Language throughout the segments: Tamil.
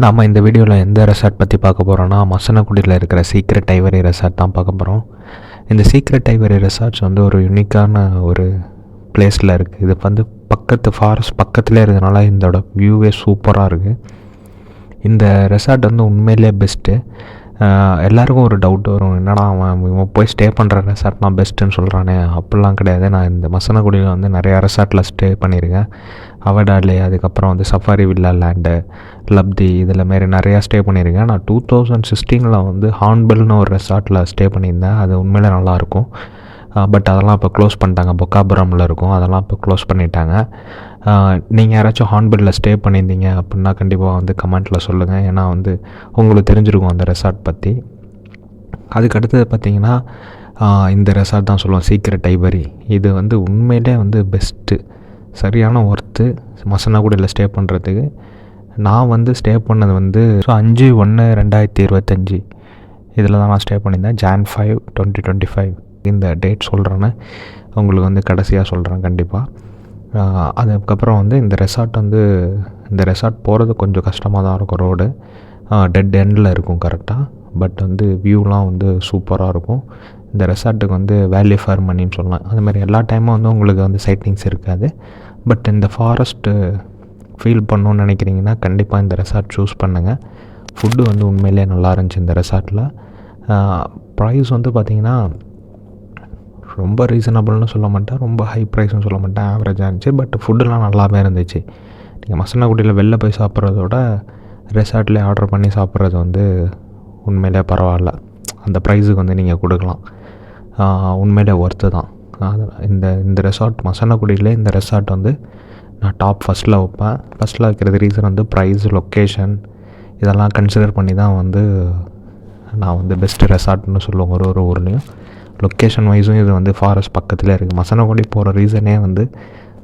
நாம் இந்த வீடியோவில் எந்த ரெசார்ட் பற்றி பார்க்க போகிறோன்னா, மசனக்குடியில் இருக்கிற சீக்ரெட் ஐவரி ரெசார்ட் தான் பார்க்க போகிறோம். இந்த சீக்ரெட் ஐவரி ரெசார்ட்ஸ் வந்து ஒரு யூனிக்கான ஒரு பிளேஸில் இருக்குது. இது வந்து ஃபாரஸ்ட் பக்கத்துலேயே இருக்கிறதுனால இதோட வியூவே சூப்பராக இருக்குது. இந்த ரெசார்ட் வந்து உண்மையிலே பெஸ்ட்டு. எல்லாருக்கும் ஒரு டவுட் வரும், என்னடா இவன் போய் ஸ்டே பண்ணுற ரெசார்ட்லாம் பெஸ்ட்டுன்னு சொல்கிறானே. அப்படிலாம் கிடையாது. நான் இந்த மசனக்குடியில் வந்து நிறையா ரெசார்ட்டில் ஸ்டே பண்ணியிருக்கேன். அவடாலே, அதுக்கப்புறம் வந்து சஃபாரி வில்லா லேண்டு, லப்தி, இதில் மாரி நிறையா ஸ்டே பண்ணியிருக்கேன். நான் 2016 வந்து ஹார்ன்பில்னு ஒரு ரெசார்ட்டில் ஸ்டே பண்ணியிருந்தேன். அது உண்மையிலே நல்லாயிருக்கும். பட் அதெல்லாம் இப்போ க்ளோஸ் பண்ணிட்டாங்க. பொக்காபுரமில் இருக்கும், அதெல்லாம் இப்போ க்ளோஸ் பண்ணிட்டாங்க. நீங்கள் யாராச்சும் ஹார்ன்பில்லில் ஸ்டே பண்ணியிருந்தீங்க அப்படின்னா கண்டிப்பாக வந்து கமெண்ட்டில் சொல்லுங்கள். ஏன்னா வந்து உங்களுக்கு தெரிஞ்சிருக்கும் அந்த ரெசார்ட் பற்றி. அதுக்கு அடுத்தது பார்த்திங்கன்னா இந்த ரெசார்ட் தான் சொல்லுவோம், சீக்ரெட் ஐவரி. இது வந்து உண்மையிலே வந்து பெஸ்ட்டு, சரியான ஒர்த்து மசனகுடியில் ஸ்டே பண்ணுறதுக்கு. நான் வந்து ஸ்டே பண்ணது வந்து 5/1/2025 இதில் தான் நான் ஸ்டே பண்ணியிருந்தேன். Jan 5, 2025 இந்த டேட் சொல்கிறேன்னு உங்களுக்கு வந்து கடைசியாக சொல்கிறேன் கண்டிப்பாக. அதுக்கப்புறம் வந்து இந்த ரெசார்ட் போகிறது கொஞ்சம் கஷ்டமாக தான் இருக்கும். ரோடு டெட் எண்டில் இருக்கும் கரெக்டாக. பட் வந்து வியூலாம் வந்து சூப்பராக இருக்கும். இந்த ரெசார்ட்டுக்கு வந்து வேல்யூ ஃபார் மணின்னு சொல்லலாம். அதுமாதிரி எல்லா டைமும் வந்து உங்களுக்கு வந்து சைட்டிங்ஸ் இருக்காது. பட் இந்த ஃபாரஸ்ட்டு ஃபீல் பண்ணணுன்னு நினைக்கிறீங்கன்னா கண்டிப்பாக இந்த ரெசார்ட் சூஸ் பண்ணுங்கள். ஃபுட்டு வந்து உண்மையிலே நல்லா இருந்துச்சு இந்த ரெசார்ட்டில். ப்ரைஸ் வந்து பார்த்திங்கன்னா ரொம்ப ரீசனபிள்னு சொல்ல மாட்டேன், ரொம்ப ஹை ப்ரைஸ்னு சொல்ல மாட்டேன், ஆவரேஜாக இருந்துச்சு. பட் ஃபுட்டுலாம் நல்லாவே இருந்துச்சு. நீங்கள் மசனக்குடியில் வெளில போய் சாப்பிட்றதோட ரெசார்ட்லேயே ஆர்டர் பண்ணி சாப்பிட்றது வந்து உண்மையிலே பரவாயில்ல. அந்த ப்ரைஸுக்கு வந்து நீங்கள் கொடுக்கலாம். உண்மையிலே ஒர்த்து தான். இந்த ரெசார்ட் மசனக்குடியிலே இந்த ரெசார்ட் வந்து நான் டாப் ஃபஸ்ட்டில் வைப்பேன். ஃபஸ்ட்டில் வைக்கிறது ரீசன் வந்து ப்ரைஸ், லொக்கேஷன் இதெல்லாம் கன்சிடர் பண்ணி தான் வந்து நான் வந்து பெஸ்ட்டு ரெசார்ட்னு சொல்லுவேன். ஒரு ஊர்லேயும் லொக்கேஷன் வைஸும் இது வந்து ஃபாரஸ்ட் பக்கத்தில் இருக்குது. மசனகுடி போகிற ரீசனே வந்து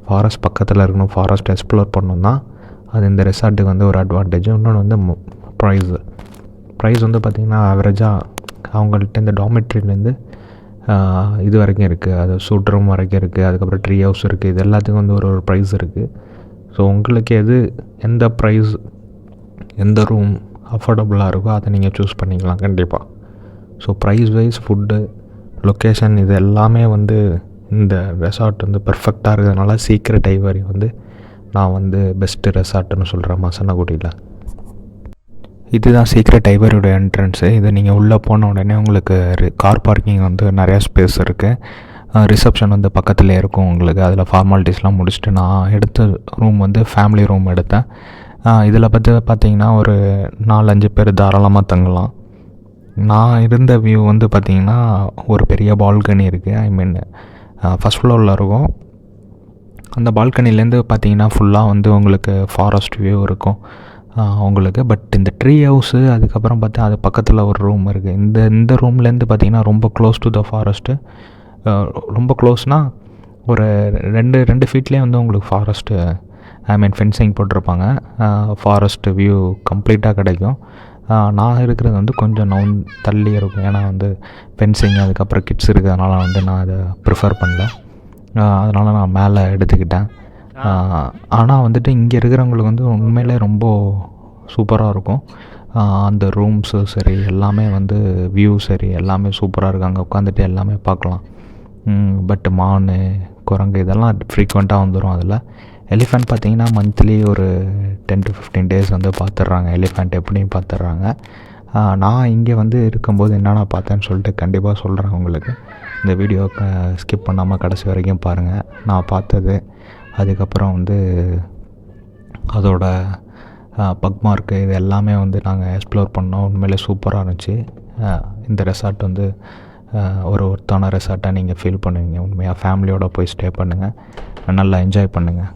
ஃபாரஸ்ட் பக்கத்தில் இருக்கணும், ஃபாரஸ்ட் எக்ஸ்ப்ளோர் பண்ணணும் தான். அது இந்த ரெசார்ட்டுக்கு வந்து ஒரு அட்வான்டேஜ். இன்னொன்று வந்து ப்ரைஸ் வந்து பார்த்திங்கன்னா ஆவரேஜாக அவங்கள்ட்ட இந்த டாமெட்ரிலேருந்து இது வரைக்கும் இருக்குது, அது சூட் ரூம் வரைக்கும் இருக்குது, அதுக்கப்புறம் ட்ரீ ஹவுஸ் இருக்குது. இது எல்லாத்துக்கும் வந்து ஒரு ப்ரைஸ் இருக்குது. ஸோ உங்களுக்கு எந்த ப்ரைஸ், எந்த ரூம் அஃபோர்டபுளாக இருக்கோ அதை நீங்கள் சூஸ் பண்ணிக்கலாம் கண்டிப்பாக. So price wise, food, location இது எல்லாமே வந்து இந்த ரெசார்ட் வந்து பெர்ஃபெக்டாக இருக்கிறதுனால சீக்ரெட் ஐவரி வந்து நான் வந்து பெஸ்ட்டு ரெசார்ட்டுன்னு சொல்கிறேன் மசனகுடியில். இதுதான் சீக்ரெட் ஐவரியோட என்ட்ரன்ஸு. இது நீங்கள் உள்ளே போன உடனே உங்களுக்கு கார் பார்க்கிங் வந்து நிறையா ஸ்பேஸ் இருக்குது. ரிசப்ஷன் வந்து பக்கத்துலேயே இருக்கும் உங்களுக்கு. அதில் ஃபார்மாலிட்டிஸ்லாம் முடிச்சுட்டு நான் எடுத்த ரூம் வந்து ஃபேமிலி ரூம் எடுத்தேன். இதில் பார்த்திங்கன்னா ஒரு 4-5 பேர் தாராளமாக தங்கலாம். நான் இருந்த வியூ வந்து பார்த்திங்கன்னா ஒரு பெரிய பால்கனி இருக்குது. ஐ மீன் ஃபஸ்ட் ஃப்ளோரில் இருக்கும். அந்த பால்கனிலேருந்து பார்த்திங்கன்னா ஃபுல்லாக வந்து உங்களுக்கு ஃபாரஸ்ட் வியூ இருக்கும் உங்களுக்கு. பட் இந்த ட்ரீ ஹவுஸு, அதுக்கப்புறம் பார்த்தா அது பக்கத்தில் ஒரு ரூம் இருக்குது. இந்த ரூம்லேருந்து பார்த்திங்கன்னா ரொம்ப க்ளோஸ் டு த ஃபாரஸ்ட்டு. ரொம்ப க்ளோஸ்னால் ஒரு 2 ஃபீட்லேயே வந்து உங்களுக்கு ஃபாரஸ்ட்டு, ஐ மீன் ஃபென்சிங் போட்டிருப்பாங்க. ஃபாரஸ்ட்டு வியூ கம்ப்ளீட்டாக கிடைக்கும். நான் இருக்கிறது வந்து கொஞ்சம் தள்ளி இருக்கும். ஏன்னா வந்து ஃபென்சிங், அதுக்கப்புறம் கிட்ஸ் இருக்கிறதுனால வந்து நான் அதை ப்ரிஃபர் பண்ணல. அதனால் நான் மேலே எடுத்துக்கிட்டேன். ஆனால் வந்துட்டு இங்கே இருக்கிறவங்களுக்கு வந்து உண்மையிலே ரொம்ப சூப்பராக இருக்கும். அந்த ரூம்ஸு சரி, எல்லாமே வந்து வியூ சரி, எல்லாமே சூப்பராக இருக்குது. அங்கே உட்காந்துட்டு எல்லாமே பார்க்கலாம். பட் மான், குரங்கு இதெல்லாம் ஃப்ரீக்வெண்ட்டாக வந்துடும். அதில் எலிஃபெண்ட் பார்த்திங்கன்னா மந்த்லி ஒரு 10 to 15 டேஸ் வந்து பார்த்துட்றாங்க. எலிஃபெண்ட் எப்படியும் பார்த்துட்றாங்க. நான் இங்கே வந்து இருக்கும்போது என்னென்ன பார்த்தேன்னு சொல்லிட்டு கண்டிப்பாக சொல்கிறேன் உங்களுக்கு. இந்த வீடியோ ஸ்கிப் பண்ணாமல் கடைசி வரைக்கும் பாருங்கள். நான் பார்த்தது, அதுக்கப்புறம் வந்து அதோட பக்மார்க்கு, இது எல்லாமே வந்து நாங்கள் எக்ஸ்ப்ளோர் பண்ணோம். உண்மையிலே சூப்பராக இருந்துச்சு. இந்த ரெசார்ட் வந்து ஒரு ஒர்த்தான ரெசார்ட்டாக நீங்கள் ஃபீல் பண்ணுவீங்க. உண்மையாக ஃபேமிலியோடு போய் ஸ்டே பண்ணுங்கள், நல்லா என்ஜாய் பண்ணுங்கள்.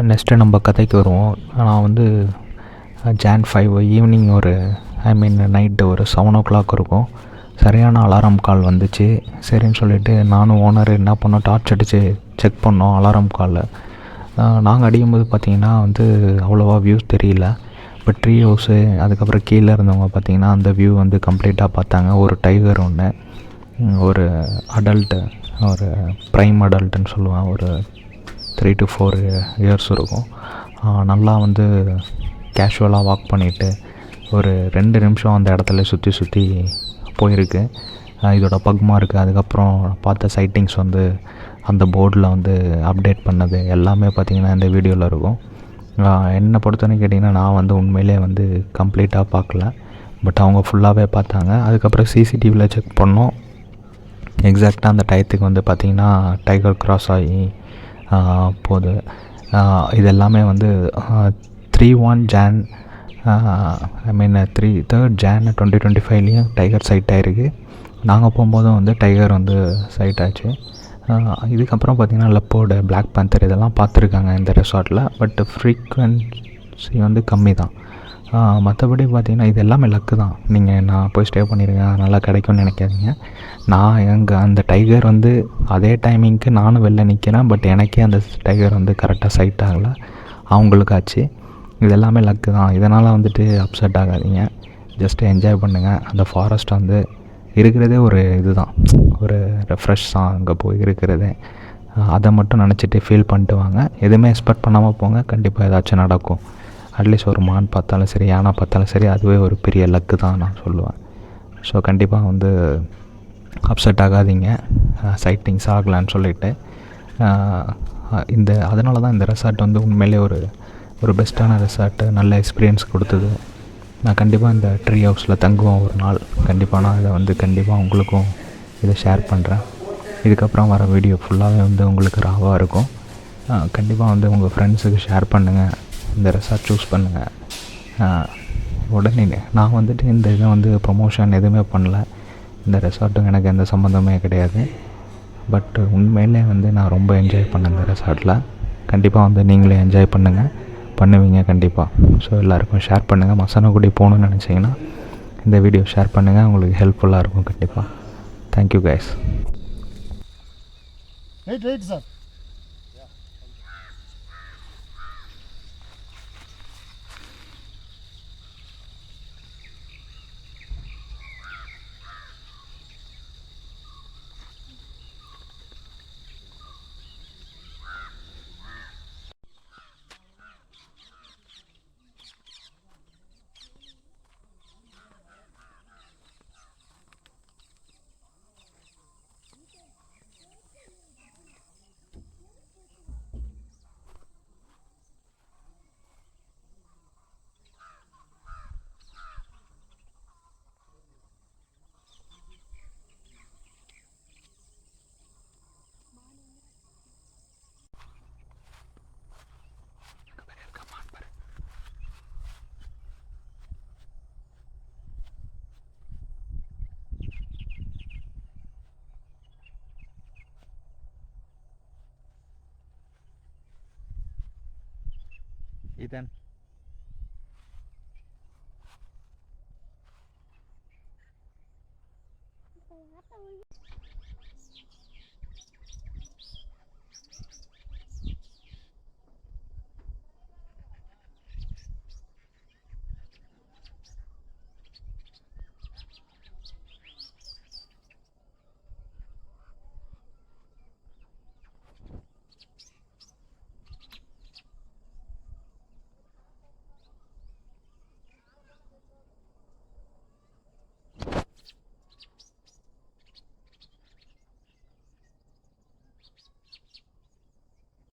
நெக்ஸ்ட்டு நம்ம கதைக்கு வருவோம். நான் வந்து ஜான் 5 ஈவினிங் ஒரு நைட்டு ஒரு 7 o'clock இருக்கும். சரியான அலாரம் கால் வந்துச்சு. சரின்னு சொல்லிவிட்டு நானும் ஓனர் என்ன பண்ணோம், டார்ச் அடித்து செக் பண்ணோம் அலாரம் காலில். நாங்கள் அடிக்கும்போது பார்த்திங்கன்னா வந்து அவ்வளோவா வியூஸ் தெரியல. இப்போ ட்ரீ ஹவுஸு அதுக்கப்புறம் கீழே இருந்தவங்க பார்த்திங்கன்னா அந்த வியூ வந்து கம்ப்ளீட்டாக பார்த்தாங்க. ஒரு டைகர் ஒன்று, ஒரு அடல்ட்டு, ஒரு ப்ரைம் அடல்ட்டுன்னு சொல்லுவேன், ஒரு 3 to 4 years இருக்கும். நல்லா வந்து கேஷுவலாக வாக் பண்ணிவிட்டு ஒரு 2 நிமிஷம் அந்த இடத்துல சுற்றி சுற்றி போயிருக்கு. இதோட பக் மார்க்கு அதுக்கப்புறம் பார்த்த சைட்டிங்ஸ் வந்து அந்த போர்டில் வந்து அப்டேட் பண்ணது எல்லாமே பார்த்திங்கன்னா இந்த வீடியோவில் இருக்கும். என்னை பொறுத்தவரைக்கும் கேட்டிங்கன்னா நான் வந்து உண்மையிலே வந்து கம்ப்ளீட்டாக பார்க்கல. பட் அவங்க ஃபுல்லாகவே பார்த்தாங்க. அதுக்கப்புறம் சிசிடிவியில் செக் பண்ணோம். எக்ஸாக்டாக அந்த டயத்துக்கு வந்து பார்த்திங்கன்னா டைகர் கிராஸ் ஆகி போகுது. இது எல்லாமே வந்து 3 Jan 3rd Jan 2025 tiger side ஆகிருக்கு. நாங்கள் போகும்போதும் வந்து டைகர் வந்து சைட் ஆச்சு. இதுக்கப்புறம் பார்த்திங்கன்னா லெப்பர்டு, பிளாக் பேந்தர் இதெல்லாம் பார்த்துருக்காங்க இந்த ரெசார்ட்டில். பட் ஃப்ரீக்வன்சி வந்து கம்மி தான். மற்றபடி பார்த்திங்கன்னா இது எல்லாமே லக்கு தான். நீங்கள் நான் போய் ஸ்டே பண்ணியிருக்கேன் அதனால் கிடைக்கும்னு நினைக்காதீங்க. நான் அந்த டைகர் வந்து அதே டைமிங்க்கு நானும் வெளில நிற்கிறேன். பட் எனக்கே அந்த டைகர் வந்து கரெக்டாக சைட் ஆகலை, அவங்களுக்கு ஆச்சு. இது எல்லாமே லக்கு தான். இதனால் வந்துட்டு அப்செட் ஆகாதீங்க. ஜஸ்ட்டு என்ஜாய் பண்ணுங்கள். அந்த ஃபாரஸ்ட் வந்து இருக்கிறதே ஒரு இது தான், ஒரு ரெஃப்ரெஷ் தான் அங்கே போய் இருக்கிறதே. அதை மட்டும் நினச்சிட்டு ஃபீல் பண்ணிட்டு வாங்க. எதுவுமே எக்ஸ்பெக்ட் பண்ணாமல் போங்க, கண்டிப்பாக ஏதாச்சும் நடக்கும். அட்லீஸ்ட் ஒரு மான் பார்த்தாலும் சரி, யானை பார்த்தாலும் சரி, அதுவே ஒரு பெரிய லக்கு தான் நான் சொல்லுவேன். ஸோ கண்டிப்பாக வந்து அப்செட் ஆகாதீங்க சைட்டிங்ஸ் ஆகலான்னு சொல்லிவிட்டு. அதனால தான் இந்த ரெசார்ட் வந்து உண்மையிலே ஒரு பெஸ்ட்டான ரெசார்ட்டு, நல்ல எக்ஸ்பீரியன்ஸ் கொடுத்தது. நான் கண்டிப்பாக இந்த ட்ரீ ஹவுஸில் தங்குவேன் ஒரு நாள். கண்டிப்பாக நான் இதை வந்து கண்டிப்பாக உங்களுக்கும் இதை ஷேர் பண்ணுறேன். இதுக்கப்புறம் வர வீடியோ ஃபுல்லாகவே வந்து உங்களுக்கு ராவாக இருக்கும். கண்டிப்பாக வந்து உங்கள் ஃப்ரெண்ட்ஸுக்கு ஷேர் பண்ணுங்கள், இந்த ரெசார்ட் சூஸ் பண்ணுங்கள். உடனே நான் வந்துட்டு இந்த இதை வந்து ப்ரொமோஷன் எதுவுமே பண்ணல. இந்த ரெசார்ட்டுக்கு எனக்கு எந்த சம்மந்தமே கிடையாது. பட் உண்மையிலே வந்து நான் ரொம்ப என்ஜாய் பண்ணேன் இந்த ரெசார்ட்டில். கண்டிப்பாக வந்து நீங்களே என்ஜாய் பண்ணுவீங்க கண்டிப்பாக. ஸோ எல்லாேருக்கும் ஷேர் பண்ணுங்கள். மசனகுடி போகணுன்னு நினச்சிங்கன்னா இந்த வீடியோ ஷேர் பண்ணுங்கள், உங்களுக்கு ஹெல்ப்ஃபுல்லாக இருக்கும் கண்டிப்பாக. Thank you guys. Right sir. Ethan.